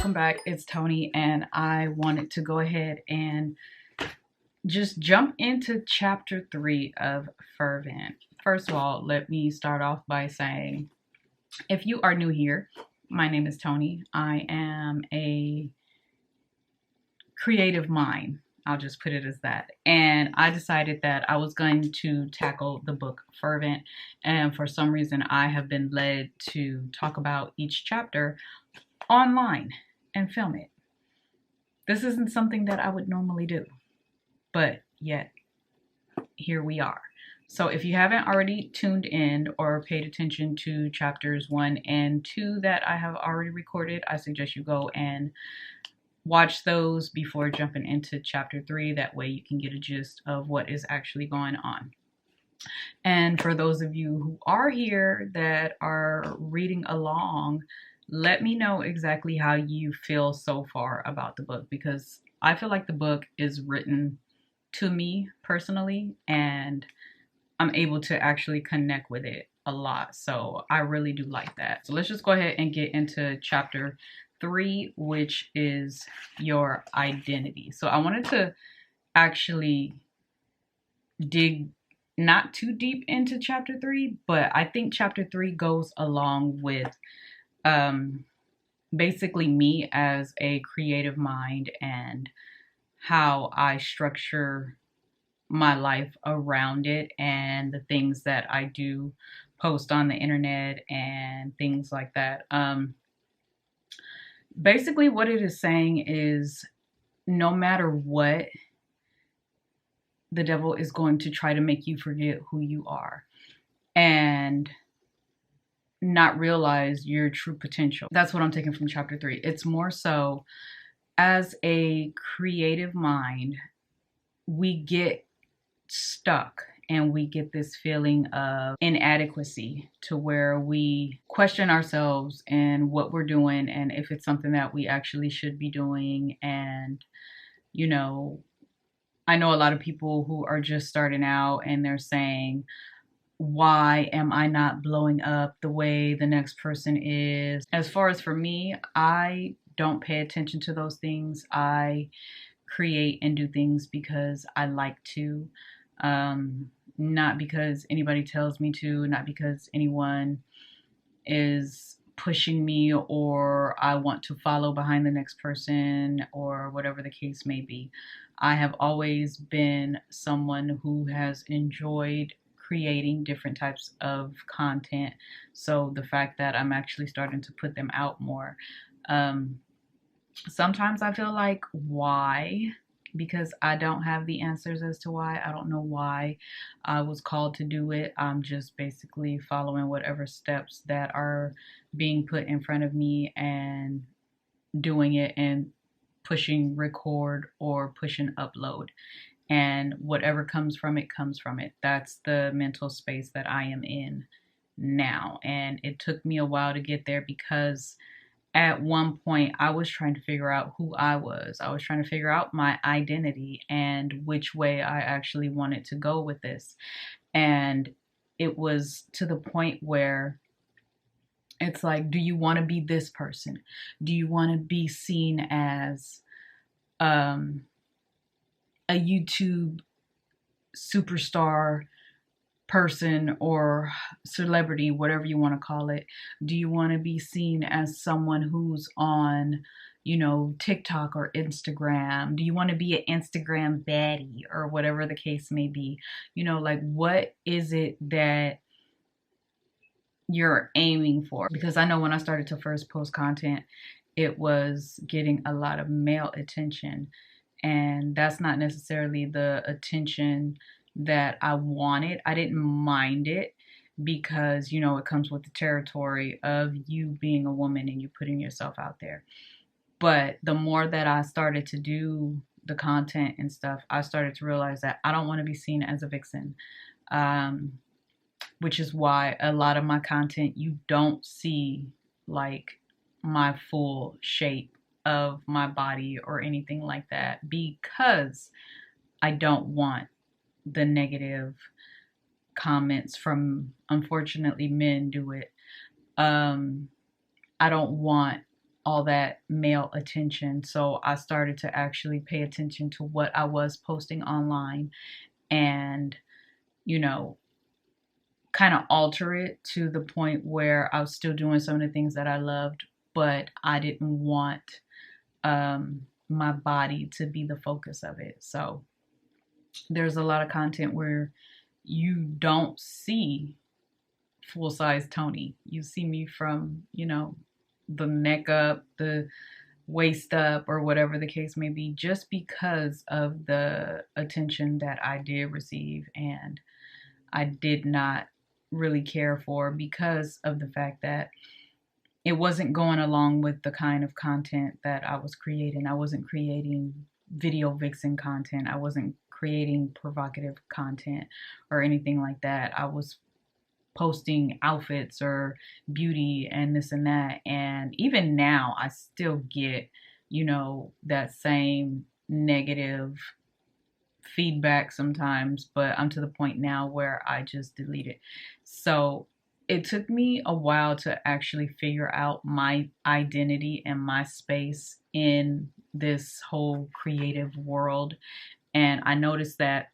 welcome back. It's Toni, and I wanted to go ahead and just jump into chapter 3 of Fervent. First of all, let me start off by saying, if you are new here, my name is Toni. I am a creative mind. I'll just put it as that. And I decided that I was going to tackle the book Fervent. And for some reason, I have been led to talk about each chapter online and film it. This isn't something that I would normally do, but yet here we are. So if you haven't already tuned in or paid attention to chapters 1 and 2 that I have already recorded, I suggest you go and watch those before jumping into chapter 3. That way you can get a gist of what is actually going on. And for those of you who are here that are reading along, let me know exactly how you feel so far about the book, because I feel like the book is written to me personally, and I'm able to actually connect with it a lot. So I really do like that. So let's just go ahead and get into chapter 3, which is your identity. So I wanted to actually dig not too deep into chapter 3, but I think chapter 3 goes along with basically me as a creative mind and how I structure my life around it and the things that I do post on the internet and things like that. Basically what it is saying is, no matter what, the devil is going to try to make you forget who you are and not realize your true potential. That's what I'm taking from chapter 3. It's more so, as a creative mind, we get stuck and we get this feeling of inadequacy to where we question ourselves and what we're doing and if it's something that we actually should be doing. And, you know, I know a lot of people who are just starting out and they're saying, why am I not blowing up the way the next person is? As far as for me, I don't pay attention to those things. I create and do things because I like to, not because anybody tells me to, not because anyone is pushing me or I want to follow behind the next person or whatever the case may be. I have always been someone who has enjoyed creating different types of content. So the fact that I'm actually starting to put them out more, sometimes I feel like, why? Because I don't have the answers as to why. I don't know why I was called to do it. I'm just basically following whatever steps that are being put in front of me and doing it and pushing record or pushing upload. And whatever comes from it, comes from it. That's the mental space that I am in now. And it took me a while to get there because at one point I was trying to figure out who I was. I was trying to figure out my identity and which way I actually wanted to go with this. And it was to the point where it's like, do you want to be this person? Do you want to be seen as a YouTube superstar person or celebrity, whatever you want to call it? Do you want to be seen as someone who's on, you know, TikTok or Instagram? Do you want to be an Instagram baddie or whatever the case may be? You know, like, what is it that you're aiming for? Because I know when I started to first post content, it was getting a lot of male attention. And that's not necessarily the attention that I wanted. I didn't mind it because, you know, it comes with the territory of you being a woman and you putting yourself out there. But the more that I started to do the content and stuff, I started to realize that I don't want to be seen as a vixen, which is why a lot of my content, you don't see like my full shape of my body or anything like that, because I don't want the negative comments from, unfortunately, men do it. I don't want all that male attention. So I started to actually pay attention to what I was posting online and, you know, kind of alter it to the point where I was still doing some of the things that I loved, but I didn't want my body to be the focus of it. So there's a lot of content where you don't see full size Toni. You see me from, you know, the neck up, the waist up, or whatever the case may be, just because of the attention that I did receive and I did not really care for, because of the fact that it wasn't going along with the kind of content that I was creating. I wasn't creating video vixen content. I wasn't creating provocative content or anything like that. I was posting outfits or beauty and this and that. And even now, I still get, you know, that same negative feedback sometimes, but I'm to the point now where I just delete it. So it took me a while to actually figure out my identity and my space in this whole creative world. And I noticed that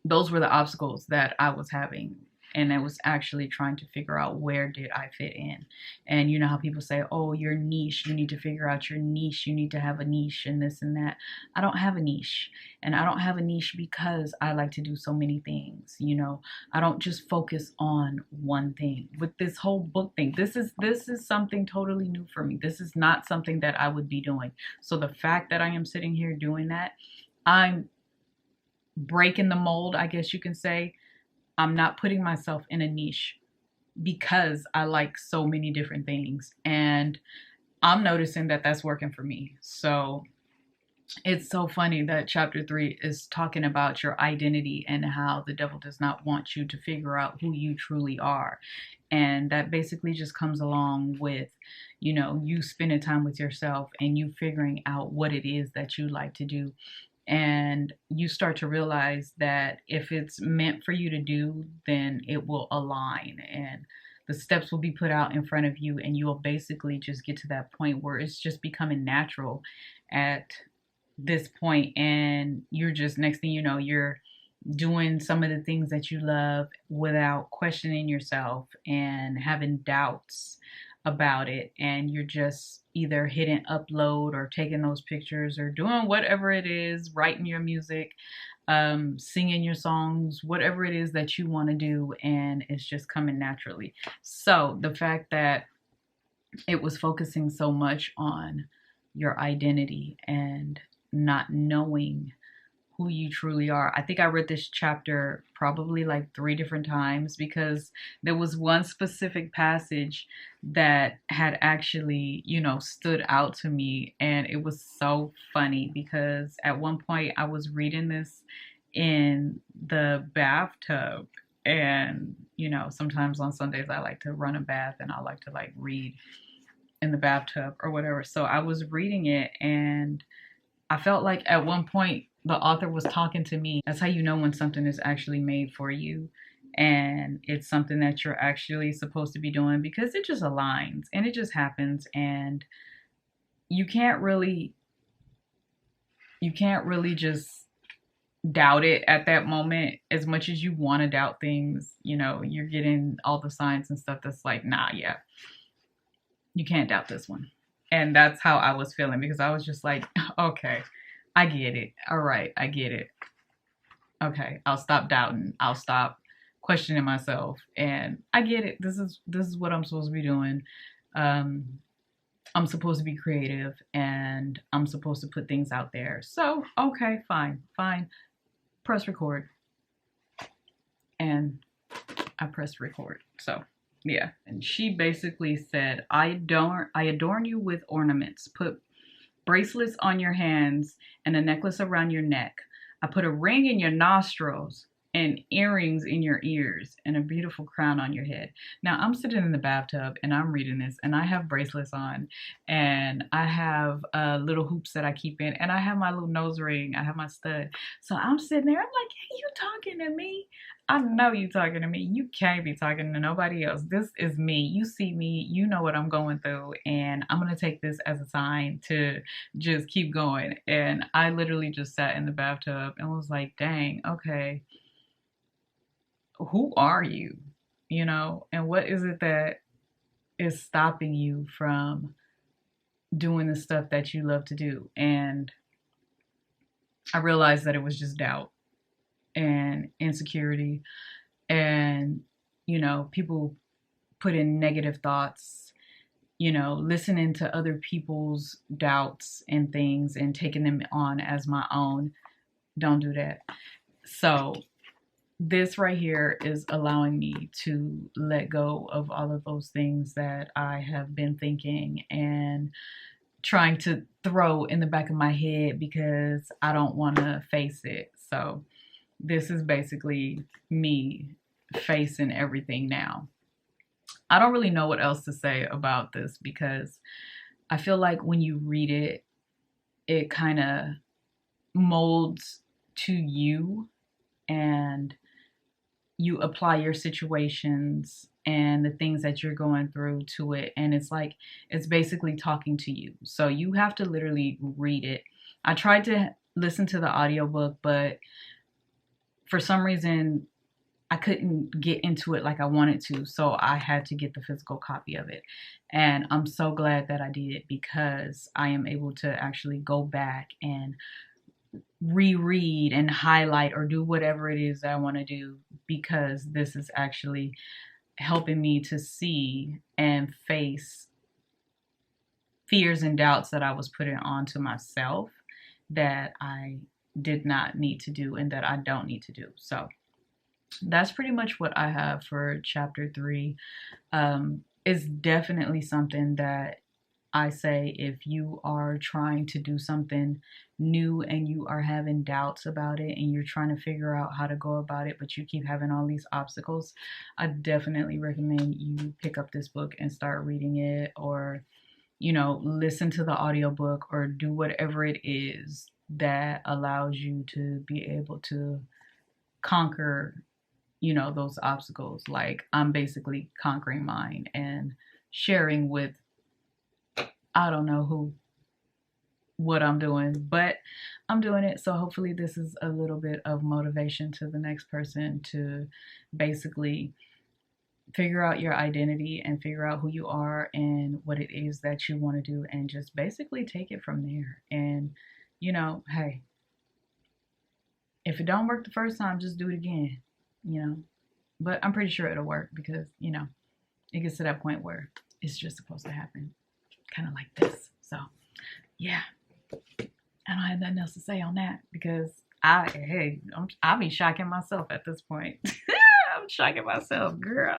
those were the obstacles that I was having. And I was actually trying to figure out, where did I fit in? And you know how people say, oh, your niche, you need to figure out your niche. You need to have a niche and this and that. I don't have a niche. And I don't have a niche because I like to do so many things. You know, I don't just focus on one thing. With this whole book thing, this is something totally new for me. This is not something that I would be doing. So the fact that I am sitting here doing that, I'm breaking the mold, I guess you can say. I'm not putting myself in a niche because I like so many different things. And I'm noticing that that's working for me. So it's so funny that chapter 3 is talking about your identity and how the devil does not want you to figure out who you truly are. And that basically just comes along with, you know, you spending time with yourself and you figuring out what it is that you like to do. And you start to realize that if it's meant for you to do, then it will align and the steps will be put out in front of you, and you will basically just get to that point where it's just becoming natural at this point. And you're just, next thing you know, you're doing some of the things that you love without questioning yourself and having doubts about it, and you're just either hitting upload or taking those pictures or doing whatever it is, writing your music, singing your songs, whatever it is that you want to do, and it's just coming naturally. So the fact that it was focusing so much on your identity and not knowing who you truly are. I think I read this chapter probably like 3 different times, because there was one specific passage that had actually, you know, stood out to me. And it was so funny because at one point I was reading this in the bathtub. And, you know, sometimes on Sundays I like to run a bath and I like to like read in the bathtub or whatever. So I was reading it and I felt like at one point the author was talking to me. That's how you know when something is actually made for you and it's something that you're actually supposed to be doing, because it just aligns and it just happens. And you can't really just doubt it at that moment. As much as you want to doubt things, you know, you're getting all the signs and stuff that's like, nah, yeah, you can't doubt this one. And that's how I was feeling, because I was just like, okay, I get it. All right, I get it. Okay, I'll stop doubting. I'll stop questioning myself. And I get it. This is what I'm supposed to be doing. I'm supposed to be creative and I'm supposed to put things out there. So, okay, fine. Press record. And I pressed record. So, yeah. And she basically said, I adorn you with ornaments. Put bracelets on your hands and a necklace around your neck. I put a ring in your nostrils. and earrings in your ears and a beautiful crown on your head. Now I'm sitting in the bathtub and I'm reading this, and I have bracelets on, and I have little hoops that I keep in, and I have my little nose ring, I have my stud. So I'm sitting there, I'm like, hey, you talking to me? I know you talking to me. You can't be talking to nobody else. This is me. You see me, you know what I'm going through, and I'm gonna take this as a sign to just keep going. And I literally just sat in the bathtub and was like, dang, okay, who are you? You know, and what is it that is stopping you from doing the stuff that you love to do? And I realized that it was just doubt and insecurity, and, you know, people put in negative thoughts, you know, listening to other people's doubts and things and taking them on as my own. Don't do that. So this right here is allowing me to let go of all of those things that I have been thinking and trying to throw in the back of my head because I don't want to face it. So this is basically me facing everything now. I don't really know what else to say about this because I feel like when you read it, it kind of molds to you, and you apply your situations and the things that you're going through to it. And it's like, it's basically talking to you. So you have to literally read it. I tried to listen to the audiobook, but for some reason, I couldn't get into it like I wanted to. So I had to get the physical copy of it. And I'm so glad that I did, because I am able to actually go back and reread and highlight or do whatever it is that I want to do, because this is actually helping me to see and face fears and doubts that I was putting onto myself that I did not need to do and that I don't need to do. So that's pretty much what I have for chapter 3. It's definitely something that I say, if you are trying to do something new and you are having doubts about it and you're trying to figure out how to go about it, but you keep having all these obstacles, I definitely recommend you pick up this book and start reading it, or, you know, listen to the audiobook, or do whatever it is that allows you to be able to conquer, you know, those obstacles. Like I'm basically conquering mine and sharing with, I don't know who, what I'm doing, but I'm doing it. So hopefully this is a little bit of motivation to the next person to basically figure out your identity and figure out who you are and what it is that you want to do, and just basically take it from there. And, you know, hey, if it don't work the first time, just do it again, you know. But I'm pretty sure it'll work, because, you know, it gets to that point where it's just supposed to happen. Kind of like this. So yeah, I don't have nothing else to say on that, because I'll be shocking myself at this point. I'm shocking myself, girl.